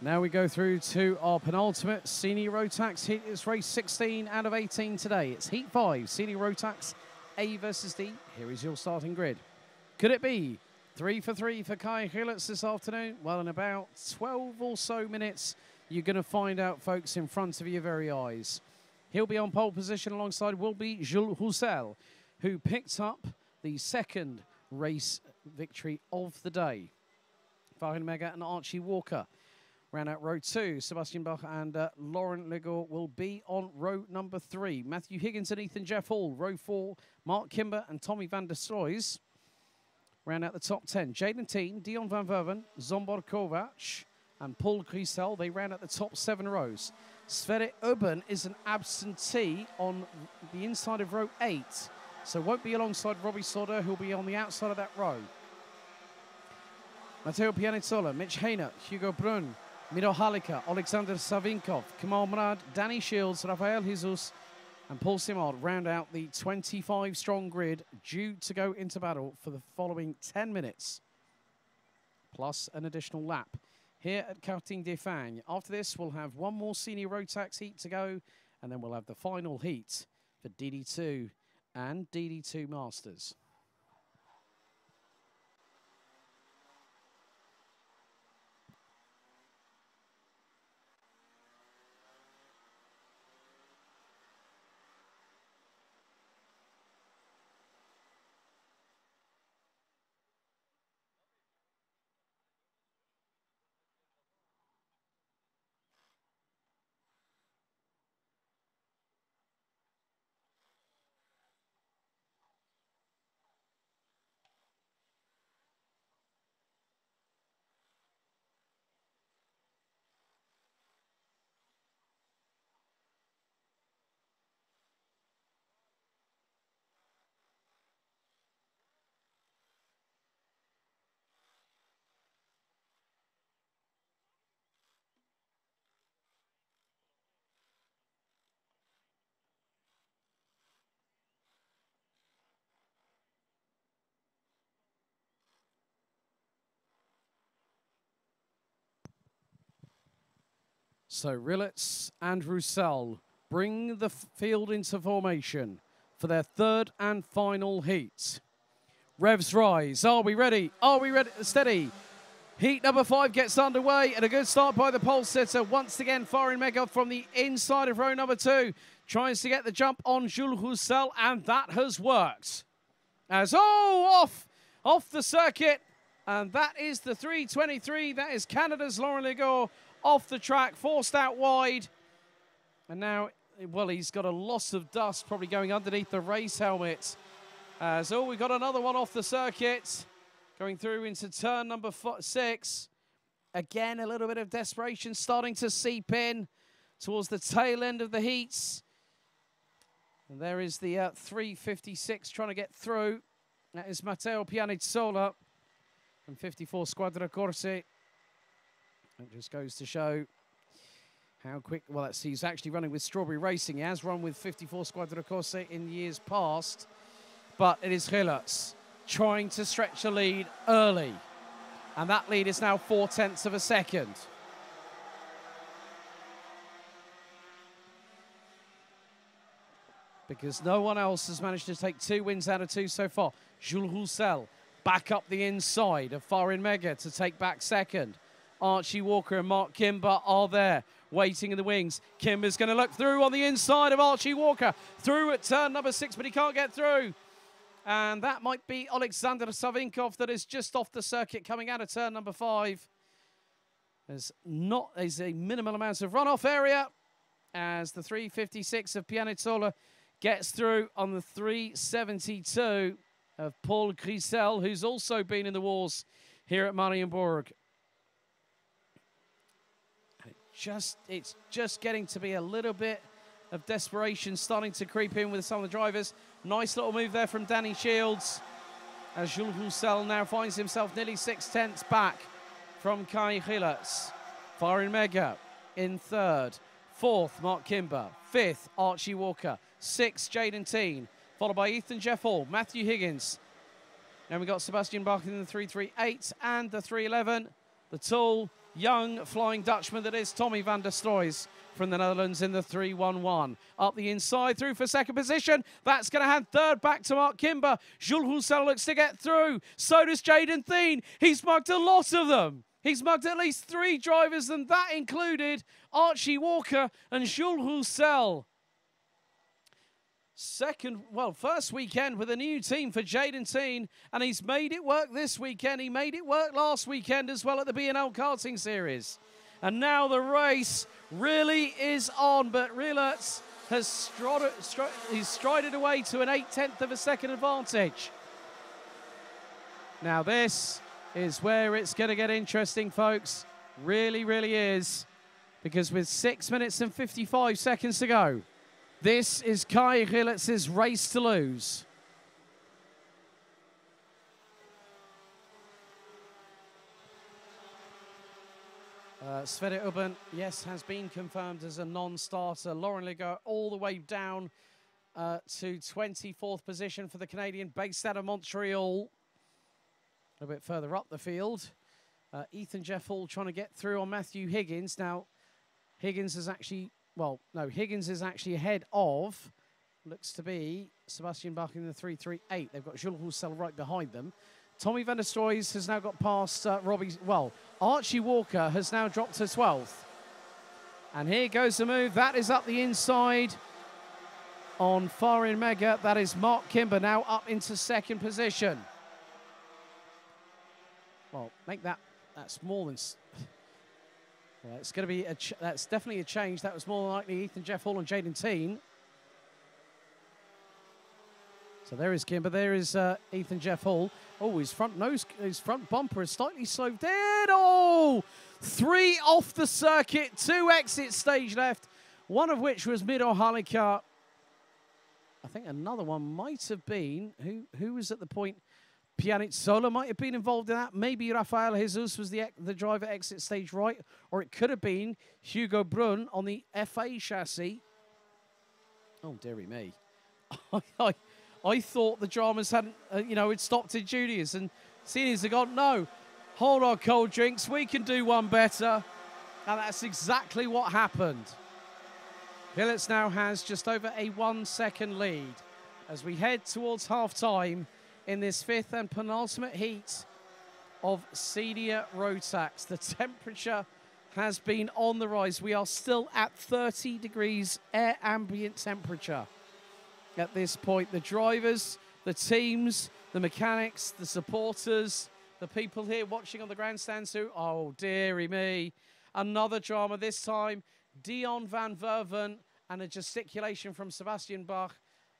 Now we go through to our penultimate Senior Rotax heat. It's race 16 out of 18 today. It's Heat 5, Senior Rotax A versus D. Here is your starting grid. Could it be 3 for 3 for Kai Hilitz this afternoon? Well, in about 12 or so minutes, you're going to find out, folks, in front of your very eyes. He'll be on pole position alongside will be Jules Roussel, who picked up the second race victory of the day. Farin Mega and Archie Walker round out row 2. Sebastian Bach and Laurent Legault will be on row number 3. Matthew Higgins and Ethan Jeff Hall, row 4. Mark Kimber and Tommy van der Sloys round out the top 10. Jaden Teen, Dion van Verven, Zombor Kovac and Paul Grisel, they round out the top 7 rows. Sverre Urban is an absentee on the inside of row 8, so won't be alongside Robbie Sauder, who'll be on the outside of that row. Matteo Pianezzola, Mitch Hayner, Hugo Brun, Miro Halika, Alexander Savinkov, Kamal Murad, Danny Shields, Rafael Jesus, and Paul Simard round out the 25-strong grid due to go into battle for the following 10 minutes, plus an additional lap here at Karting des Fagnes. After this, we'll have one more Senior Rotax heat to go, and then we'll have the final heat for DD2 and DD2 Masters. So Rilletz and Roussel bring the field into formation for their third and final heat. Revs rise. Are we ready? Are we ready? Steady. Heat number 5 gets underway, and a good start by the pole sitter. Once again, Farin Mega from the inside of row number 2 tries to get the jump on Jules Roussel, and that has worked. As off the circuit, and that is the 323. That is Canada's Laurent Legault off the track, forced out wide. And now, well, he's got a loss of dust probably going underneath the race helmet. So we've got another one off the circuit, going through into turn number 6. Again, a little bit of desperation starting to seep in towards the tail end of the heats. And there is the 356 trying to get through. That is Matteo Pianezzola from 54 Squadra Corse. It just goes to show how quick, well, he's actually running with Strawberry Racing. He has run with 54 Squadra Corse in years past, but it is Hilitz trying to stretch the lead early. And that lead is now 0.4 of a second. Because no one else has managed to take 2 wins out of 2 so far. Jules Roussel back up the inside of Farin Mega to take back second. Archie Walker and Mark Kimber are there, waiting in the wings. Kimber's going to look through on the inside of Archie Walker, through at turn number 6, but he can't get through. And that might be Alexander Savinkov that is just off the circuit coming out of turn number 5. There's a minimal amount of runoff area as the 356 of Pianezzola gets through on the 372 of Paul Grisel, who's also been in the wars here at Marienburg. It's just getting to be a little bit of desperation starting to creep in with some of the drivers. Nice little move there from Danny Shields as Jules Roussel now finds himself nearly 6/10 back from Kai Hilitz. Farin Mega in 3rd. 4th, Mark Kimber. 5th, Archie Walker. 6th, Jaden Teen, followed by Ethan Jeff Hall, Matthew Higgins. Then we got Sebastian Bach in the 338 and the 311. The Tool young Flying Dutchman that is Tommy van der Stroys from the Netherlands in the 3-1-1. Up the inside, through for second position. That's going to hand third back to Mark Kimber. Jules Roussel looks to get through. So does Jaden Thien. He's mugged a lot of them. He's mugged at least 3 drivers, and that included Archie Walker and Jules Roussel. First weekend with a new team for Jaden Thien, and he's made it work this weekend. He made it work last weekend as well at the B&L Karting Series. And now the race really is on, but Rielerts has strided away to an 0.8 of a second advantage. Now this is where it's going to get interesting, folks. Really, really is. Because with 6 minutes and 55 seconds to go, this is Kai Rielerts' race to lose. Sverre Ubben, yes, has been confirmed as a non-starter. Lauren Ligo all the way down to 24th position for the Canadian, based out of Montreal. A bit further up the field. Ethan Jeffall trying to get through on Matthew Higgins. Now, Higgins is actually, Higgins is actually ahead of, looks to be, Sebastian Bach in the 338. They've got Jules Roussel right behind them. Tommy van der Stroys has now got past Archie Walker has now dropped to 12th. And here goes the move. That is up the inside on Farin Mega. That is Mark Kimber now up into second position. Well, that's more than... Yeah, it's going to be that's definitely a change. That was more than likely Ethan Jeffall and Jaden Thien. So there is Kimber. There is Ethan Jeffall. Oh, his front bumper is slightly slowed down. Oh, 3 off the circuit, 2 exit stage left. One of which was Miro Halika. I think another one might have been who was at the point. Pianizzola might have been involved in that. Maybe Rafael Jesus was the driver exit stage right. Or it could have been Hugo Brun on the FA chassis. Oh, dearie me. I thought the dramas hadn't, had stopped in juniors. And seniors have gone, no, hold on, cold drinks. We can do one better. And that's exactly what happened. Rielerts now has just over a 1 second lead as we head towards half-time in this 5th and penultimate heat of senior Rotax. The temperature has been on the rise. We are still at 30 degrees air ambient temperature at this point. The drivers, the teams, the mechanics, the supporters, the people here watching on the grandstands who, oh dearie me, another drama this time. Dion van Verven and a gesticulation from Sebastian Bach.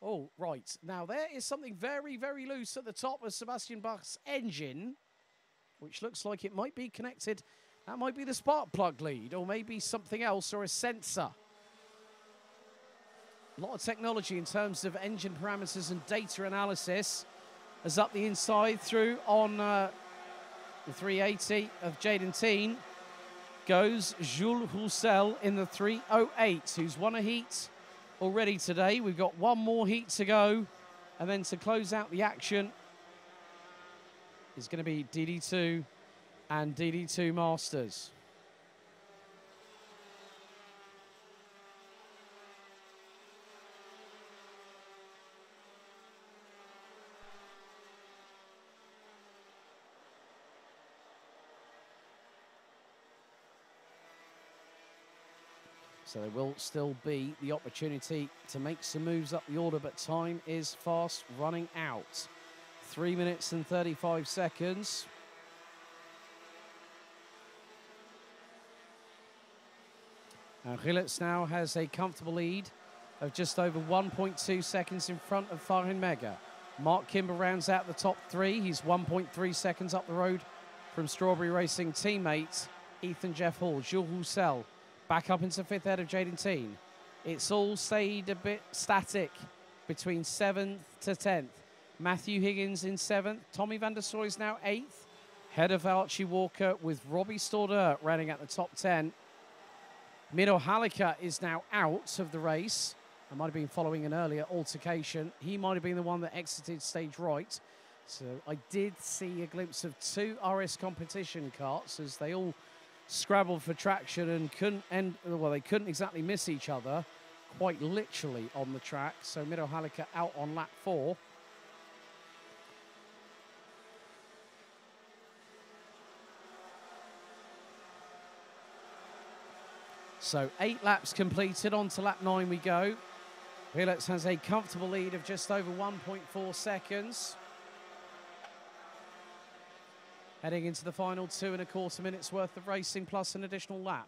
Oh, right. Now, there is something very, very loose at the top of Sebastian Bach's engine, which looks like it might be connected. That might be the spark plug lead, or maybe something else, or a sensor. A lot of technology in terms of engine parameters and data analysis. As up the inside through on the 380 of Jaden Thien goes Jules Roussel in the 308, who's won a heat already today. We've got one more heat to go, and then to close out the action is going to be DD2 and DD2 Masters. So there will still be the opportunity to make some moves up the order, but time is fast running out. 3 minutes and 35 seconds. Rielerts now has a comfortable lead of just over 1.2 seconds in front of Farin Mega. Mark Kimber rounds out the top 3. He's 1.3 seconds up the road from Strawberry Racing teammate Ethan Jeffall. Jules Roussel back up into 5th ahead of Jaden Thien. It's all stayed a bit static between 7th to 10th. Matthew Higgins in 7th. Tommy van der Stroy is now 8th. Head of Archie Walker with Robbie Stordeur running at the top 10. Miro Halika is now out of the race. I might have been following an earlier altercation. He might have been the one that exited stage right. So I did see a glimpse of 2 RS competition carts as they all scrabbled for traction and couldn't end, well, they couldn't exactly miss each other, quite literally on the track. So Miro Halika out on lap 4. So 8 laps completed, on to lap 9 we go. Helix has a comfortable lead of just over 1.4 seconds. Heading into the final 2.25 minutes worth of racing plus an additional lap.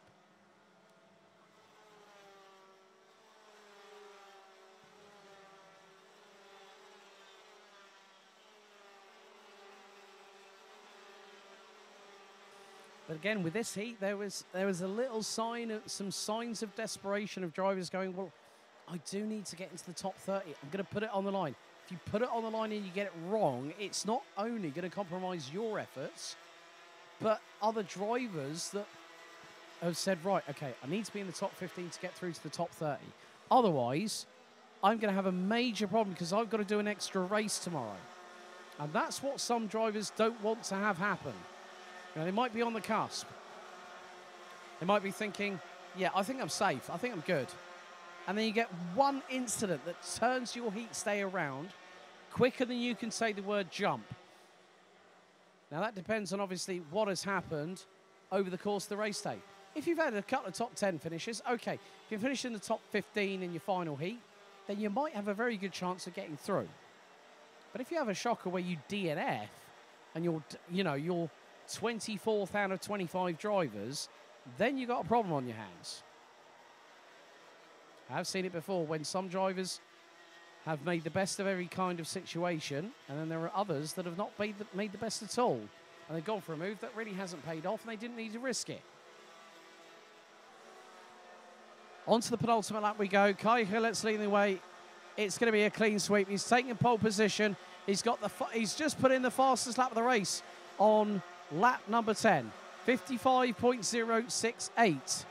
But again, with this heat, there was a little sign of some signs of desperation of drivers going, well, I do need to get into the top 30. I'm going to put it on the line. If you put it on the line and you get it wrong, it's not only going to compromise your efforts, but other drivers that have said, right, okay, I need to be in the top 15 to get through to the top 30. Otherwise, I'm going to have a major problem because I've got to do an extra race tomorrow. And that's what some drivers don't want to have happen. You know, they might be on the cusp. They might be thinking, yeah, I think I'm safe. I think I'm good. And then you get one incident that turns your heat stay around quicker than you can say the word jump. Now, that depends on, obviously, what has happened over the course of the race day. If you've had a couple of top 10 finishes, okay. If you finish in the top 15 in your final heat, then you might have a very good chance of getting through. But if you have a shocker where you DNF and you're 24th out of 25 drivers, then you've got a problem on your hands. I've seen it before when some drivers have made the best of every kind of situation, and then there are others that have not made the best at all. And they've gone for a move that really hasn't paid off, and they didn't need to risk it. On to the penultimate lap we go. Kai Hillert's leading the way. It's going to be a clean sweep. He's taking pole position. He's just put in the fastest lap of the race on lap number 10, 55.068.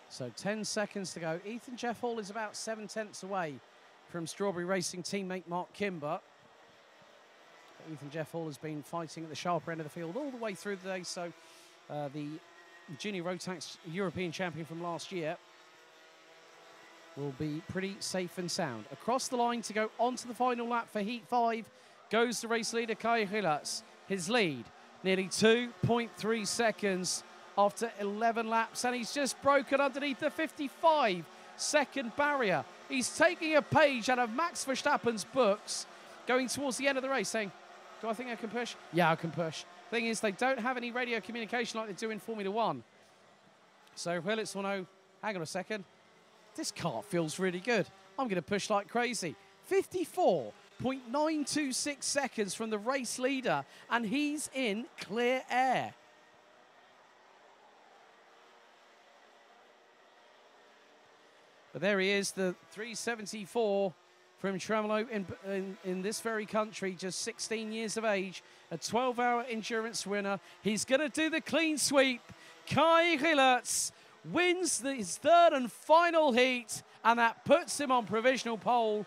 So 10 seconds to go. Ethan Jeff Hall is about 7/10 away from Strawberry Racing teammate Mark Kimber. Ethan Jeff Hall has been fighting at the sharper end of the field all the way through the day. So the junior Rotax European champion from last year will be pretty safe and sound. Across the line to go onto the final lap for Heat 5 goes the race leader Kai Hillertz. His lead, nearly 2.3 seconds after 11 laps, and he's just broken underneath the 55-second barrier. He's taking a page out of Max Verstappen's books, going towards the end of the race, saying, do I think I can push? Yeah, I can push. Thing is, they don't have any radio communication like they do in Formula One. So Hillertz will know, hang on a second, this car feels really good. I'm going to push like crazy. 54.926 seconds from the race leader, and he's in clear air. But there he is, the 374 from Tremolo in this very country, just 16 years of age, a 12-hour endurance winner. He's going to do the clean sweep. Kai Hillertz wins his third and final heat, and that puts him on provisional pole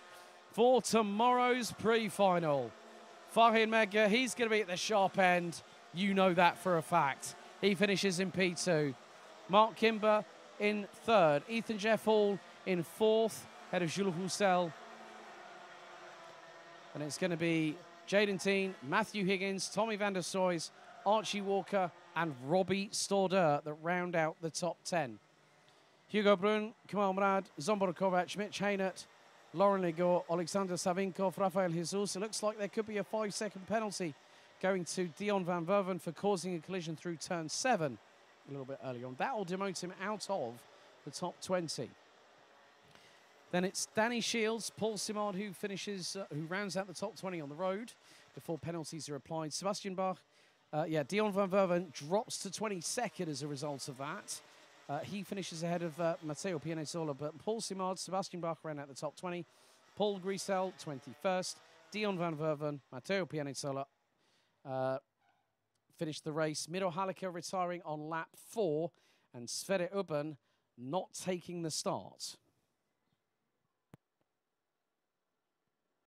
for tomorrow's pre-final. Fahim Medga, he's going to be at the sharp end. You know that for a fact. He finishes in P2. Mark Kimber in third. Ethan Jeff Hall in fourth, head of Jules Roussel. And it's going to be Jaden Teen, Matthew Higgins, Tommy van der Soys, Archie Walker, and Robbie Stordeur that round out the top 10. Hugo Brun, Kamal Mrad, Zombor Kovac, Mitch Hainert, Lauren Ligor, Alexander Savinkov, Rafael Jesus. It looks like there could be a 5-second penalty going to Dion van Verven for causing a collision through turn 7 a little bit earlier on. That will demote him out of the top 20. Then it's Danny Shields, Paul Simard, who rounds out the top 20 on the road before penalties are applied. Sebastian Bach, Dion van Verven drops to 22nd as a result of that. He finishes ahead of Matteo Pianezola, but Paul Simard, Sebastian Bach ran out the top 20. Paul Grisel, 21st. Dion van Verven, Matteo Pianezola, finished the race. Miro Halika retiring on lap 4 and Sverre Ubben not taking the start.